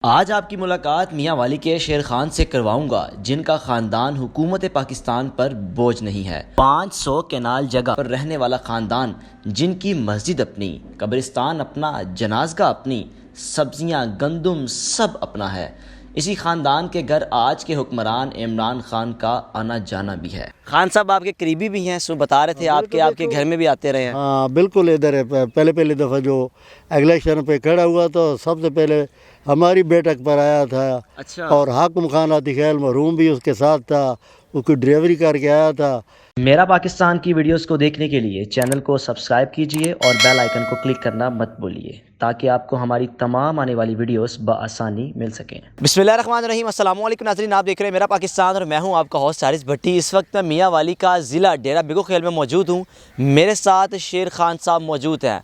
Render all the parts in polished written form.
آج آپ کی ملاقات میاں والی کے شیر خان سے کرواؤں گا، جن کا خاندان حکومت پاکستان پر بوجھ نہیں ہے۔ 500 کینال جگہ پر رہنے والا خاندان، جن کی مسجد اپنی، قبرستان اپنا، جنازگاہ اپنی، سبزیاں، گندم سب اپنا ہے۔ اسی خاندان کے گھر آج کے حکمران عمران خان کا آنا جانا بھی ہے۔ خان صاحب آپ کے قریبی بھی ہیں، سو بتا رہے تھے آپ کے گھر میں بھی آتے رہے ہیں۔ ہاں بالکل، ادھر ہے۔ پہلی دفعہ جو الیکشن پہ کھڑا ہوا تو سب سے پہلے ہماری بیٹھک پر آیا تھا۔ اچھا، اور حاکم خان عاطی خیل مرحوم بھی اس کے ساتھ تھا، اس کی ڈرائیوری کر کے آیا تھا۔ میرا پاکستان کی ویڈیوز کو دیکھنے کے لیے چینل کو سبسکرائب کیجئے اور بیل آئیکن کو کلک کرنا مت بھولیے، تاکہ آپ کو ہماری تمام آنے والی ویڈیوز بآسانی مل سکیں۔ بسم اللہ الرحمن الرحیم، السلام علیکم ناظرین، آپ دیکھ رہے ہیں میرا پاکستان اور میں ہوں آپ کا ہوسٹ حارث بھٹی۔ اس وقت میں میاں والی کا ضلع ڈیرہ بیگو خیل میں موجود ہوں۔ میرے ساتھ شیر خان صاحب موجود ہیں۔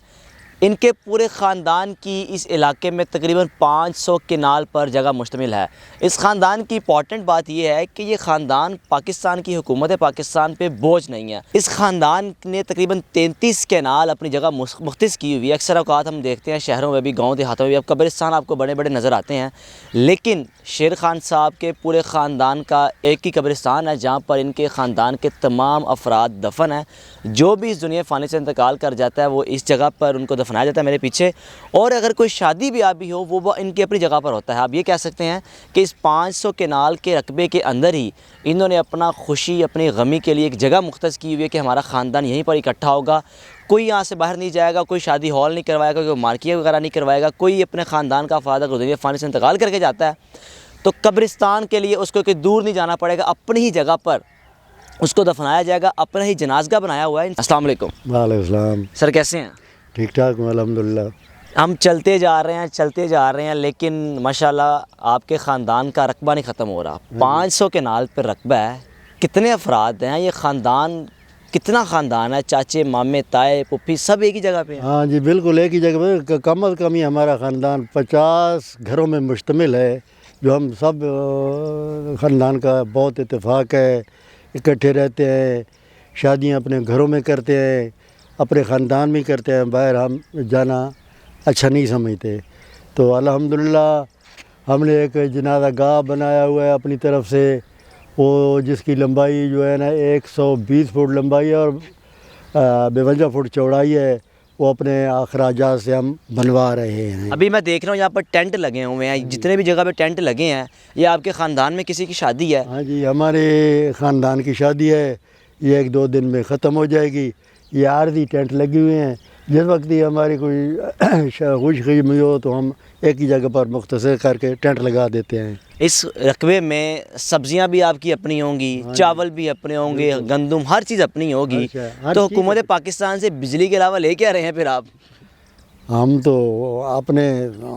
ان کے پورے خاندان کی اس علاقے میں تقریباً 500 کنال پر جگہ مشتمل ہے۔ اس خاندان کی امپورٹنٹ بات یہ ہے کہ یہ خاندان پاکستان کی حکومت پاکستان پہ بوجھ نہیں ہے۔ اس خاندان نے تقریباً 33 کینال اپنی جگہ مختص کی ہوئی ہے۔ اکثر اوقات ہم دیکھتے ہیں شہروں میں بھی، گاؤں دیہاتوں میں بھی، اب قبرستان آپ کو بڑے بڑے نظر آتے ہیں، لیکن شیر خان صاحب کے پورے خاندان کا ایک ہی قبرستان ہے، جہاں پر ان کے خاندان کے تمام افراد دفن ہیں۔ جو بھی اس دنیا فانی سے انتقال کر جاتا ہے وہ اس جگہ پر ان کو دفنایا جاتا ہے میرے پیچھے، اور اگر کوئی شادی بھی بھی ہو وہ ان کی اپنی جگہ پر ہوتا ہے۔ آپ یہ کہہ سکتے ہیں کہ اس 500 کینال کے رقبے کے اندر ہی انہوں نے اپنا خوشی، اپنی غمی کے لیے ایک جگہ مختص کی ہوئی ہے کہ ہمارا خاندان یہیں پر اکٹھا ہوگا، کوئی یہاں سے باہر نہیں جائے گا، کوئی شادی ہال نہیں کروائے گا، کوئی مارکیٹ وغیرہ نہیں کروائے گا، کوئی اپنے خاندان کا افراد اگر دنیا فانی سے انتقال کر کے جاتا ہے تو قبرستان کے لیے اس کو کوئی دور نہیں جانا پڑے گا، اپنی ہی جگہ پر اس کو دفنایا جائے گا، اپنا ہی جنازگاہ بنایا ہوا ہے۔ السلام علیکم۔ وعلیکم السلام۔ سر کیسے ہیں؟ ٹھیک ٹھاک ہوں الحمدللہ۔ ہم چلتے جا رہے ہیں لیکن ماشاءاللہ آپ کے خاندان کا رقبہ نہیں ختم ہو رہا۔ 500 کنال پر رقبہ ہے۔ کتنے افراد ہیں یہ خاندان؟ کتنا خاندان ہے؟ چاچے، مامے، تائے، پھوپھی سب ایک ہی جگہ پہ ہیں؟ ہاں جی بالکل ایک ہی جگہ پہ، کم از کم ہی ہمارا خاندان 50 گھروں میں مشتمل ہے، جو ہم سب خاندان کا بہت اتفاق ہے، اکٹھے رہتے ہیں، شادیاں اپنے گھروں میں کرتے ہیں، اپنے خاندان میں کرتے ہیں، باہر ہم جانا اچھا نہیں سمجھتے۔ تو الحمدللہ ہم نے ایک جنازہ گاہ بنایا ہوا ہے اپنی طرف سے، وہ جس کی لمبائی جو ہے نا 120 فٹ لمبائی اور 52 فٹ چوڑائی ہے، وہ اپنے اخراجات سے ہم بنوا رہے ہیں۔ ابھی میں دیکھ رہا ہوں یہاں پر ٹینٹ لگے ہوئے ہیں، جتنے بھی جگہ پہ ٹینٹ لگے ہیں، یہ آپ کے خاندان میں کسی کی شادی ہے؟ ہاں جی ہمارے خاندان کی شادی ہے، یہ 1-2 دن میں ختم ہو جائے گی۔ یہ عارضی ٹینٹ لگے ہوئے ہیں، جس وقت ہی ہماری کوئی خوش خدمتی ہو تو ہم ایک ہی جگہ پر مختصر کر کے ٹینٹ لگا دیتے ہیں۔ اس رقبے میں سبزیاں بھی آپ کی اپنی ہوں گی، چاول بھی اپنے ہوں گے، گندم ہر چیز اپنی ہوگی، تو حکومت پاکستان سے بجلی کے علاوہ لے کے آ رہے ہیں پھر آپ؟ ہم تو اپنے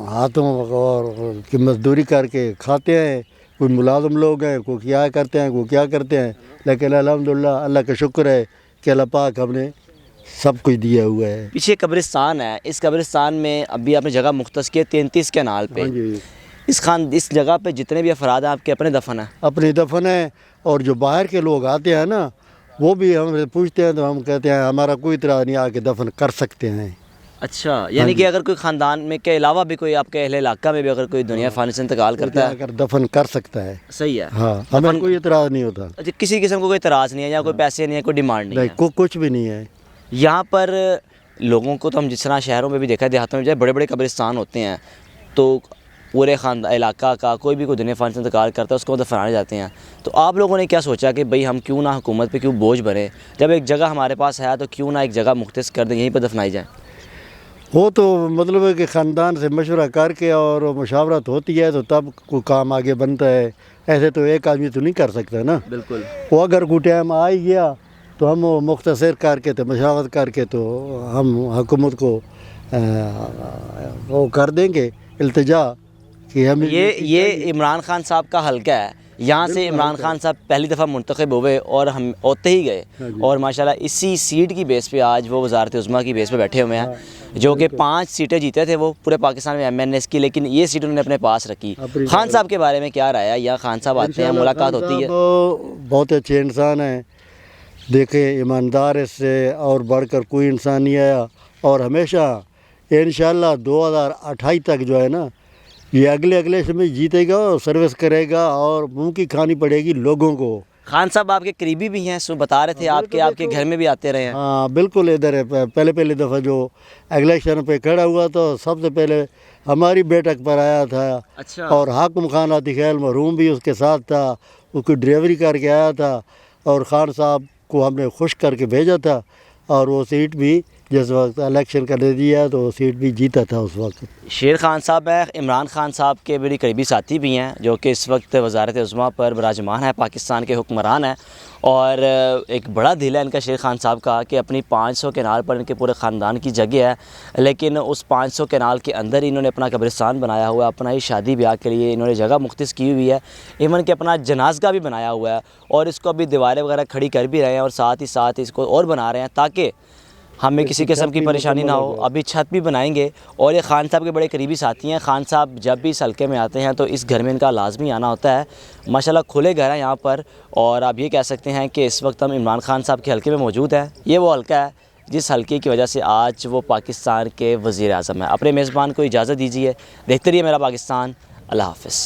ہاتھوں اور کی مزدوری کر کے کھاتے ہیں، کوئی ملازم لوگ ہیں، کوئی کیا کرتے ہیں، کوئی کیا کرتے ہیں، لیکن الحمدللہ اللہ کا شکر ہے کہ اللہ پاک ہم نے سب کچھ دیا ہوا ہے۔ پیچھے قبرستان ہے، اس قبرستان میں ابھی آپ نے جگہ مختص کی ہے 33 کینال پہ۔ اس جگہ پہ جتنے بھی افراد ہیں آپ کے اپنے دفن ہیں؟ اپنے دفن ہیں، اور جو باہر کے لوگ آتے ہیں نا وہ بھی ہم سے پوچھتے ہیں تو ہم کہتے ہیں ہمارا کوئی اعتراض نہیں، آ کے دفن کر سکتے ہیں۔ اچھا، یعنی کہ اگر کوئی خاندان میں کے علاوہ بھی کوئی آپ کے اہل علاقہ میں بھی اگر کوئی دنیا فانی سے انتقال کرتا ہے اگر دفن کر سکتا ہے، صحیح ہے، ہاں ہمیں کوئی اعتراض نہیں ہوتا۔ اچھا، کسی قسم کو کوئی اعتراض نہیں ہے یا کوئی پیسے نہیں ہے، کوئی ڈیمانڈ نہیں ہے؟ کچھ بھی نہیں ہے یہاں پر لوگوں کو تو ہم جس طرح شہروں میں بھی دیکھا ہے، دیہاتوں میں جب بڑے بڑے قبرستان ہوتے ہیں تو پورے علاقہ کا کوئی بھی کوئی دنیا فانی سے انتقال کرتا ہے اس کو دفنانے جاتے ہیں، تو آپ لوگوں نے کیا سوچا کہ بھئی ہم کیوں نہ حکومت پہ کیوں بوجھ بھریں، جب ایک جگہ ہمارے پاس ہے تو کیوں نہ ایک جگہ مختص کر دیں، یہیں پہ دفنائی جائیں؟ وہ تو مطلب ہے کہ خاندان سے مشورہ کر کے اور مشاورت ہوتی ہے تو تب کوئی کام آگے بنتا ہے، ایسے تو ایک آدمی تو نہیں کر سکتا نا۔ بالکل، وہ اگر کوئی ٹائم آ ہی گیا تو ہم وہ مختصر کر کے تو مشاورت کر کے تو ہم حکومت کو وہ کر دیں گے التجا کہ ہم یہ عمران خان صاحب کا حلقہ ہے، یہاں سے عمران خان صاحب پہلی دفعہ منتخب ہوئے اور ہم ہوتے ہی گئے، اور ماشاءاللہ اسی سیٹ کی بیس پہ آج وہ وزارت عظمیٰ کی بیس پہ بیٹھے ہوئے ہیں، جو کہ 5 سیٹیں جیتے تھے وہ پورے پاکستان میں MNS کی، لیکن یہ سیٹ انہوں نے اپنے پاس رکھی۔ خان صاحب کے بارے میں کیا رائے ہے؟ یا خان صاحب آتے ہیں، ملاقات ہوتی ہے؟ بہت اچھے انسان ہیں، دیکھیں ایماندار، اس سے اور بڑھ کر کوئی انسان نہیں آیا، اور ہمیشہ انشاءاللہ 2028 تک جو ہے نا یہ اگلے الیکشن میں جیتے گا اور سروس کرے گا اور منہ کی کھانی پڑے گی لوگوں کو۔ خان صاحب آپ کے قریبی بھی ہیں، سو بتا رہے تھے آپ کے گھر میں بھی آتے رہے ہیں۔ ہاں بالکل، ادھر ہے۔ پہلے دفعہ جو الیکشن پہ کھڑا ہوا تو سب سے پہلے ہماری بیٹھک پر آیا تھا۔ اچھا، اور حاکم خان عاطی خیل مرحوم بھی اس کے ساتھ تھا، اس کی ڈرائیوری کر کے آیا تھا، اور خان صاحب کو ہم نے خوش کر کے بھیجا تھا، اور وہ سیٹ بھی جس وقت الیکشن کا دے دیا تو وہ سیٹ بھی جیتا تھا اس وقت۔ شیر خان صاحب ہیں، عمران خان صاحب کے بڑی قریبی ساتھی بھی ہیں، جو کہ اس وقت وزارت عظمیٰ پر براجمان ہے، پاکستان کے حکمران ہیں، اور ایک بڑا دل ہے ان کا شیر خان صاحب کا کہ اپنی 500 کنال پر ان کے پورے خاندان کی جگہ ہے، لیکن اس 500 کنال کے اندر انہوں نے اپنا قبرستان بنایا ہوا ہے، اپنا ہی شادی بیاہ کے لیے انہوں نے جگہ مختص کی ہوئی ہے، ایون کہ اپنا جنازگاہ بھی بنایا ہوا ہے، اور اس کو ابھی دیواریں وغیرہ کھڑی کر بھی رہے ہیں، اور ساتھ ہی ساتھ اس کو اور بنا رہے ہیں تاکہ ہمیں کسی قسم کی پریشانی نہ ہو۔ ابھی چھت بھی بنائیں گے، اور یہ خان صاحب کے بڑے قریبی ساتھی ہیں۔ خان صاحب جب بھی اس حلقے میں آتے ہیں تو اس گھر میں ان کا لازمی آنا ہوتا ہے۔ ماشاءاللہ کھلے گھر ہیں یہاں پر، اور آپ یہ کہہ سکتے ہیں کہ اس وقت ہم عمران خان صاحب کے حلقے میں موجود ہیں۔ یہ وہ حلقہ ہے جس حلقے کی وجہ سے آج وہ پاکستان کے وزیر اعظم ہیں۔ اپنے میزبان کو اجازت دیجیے، دیکھتے رہیے میرا پاکستان۔ اللہ حافظ۔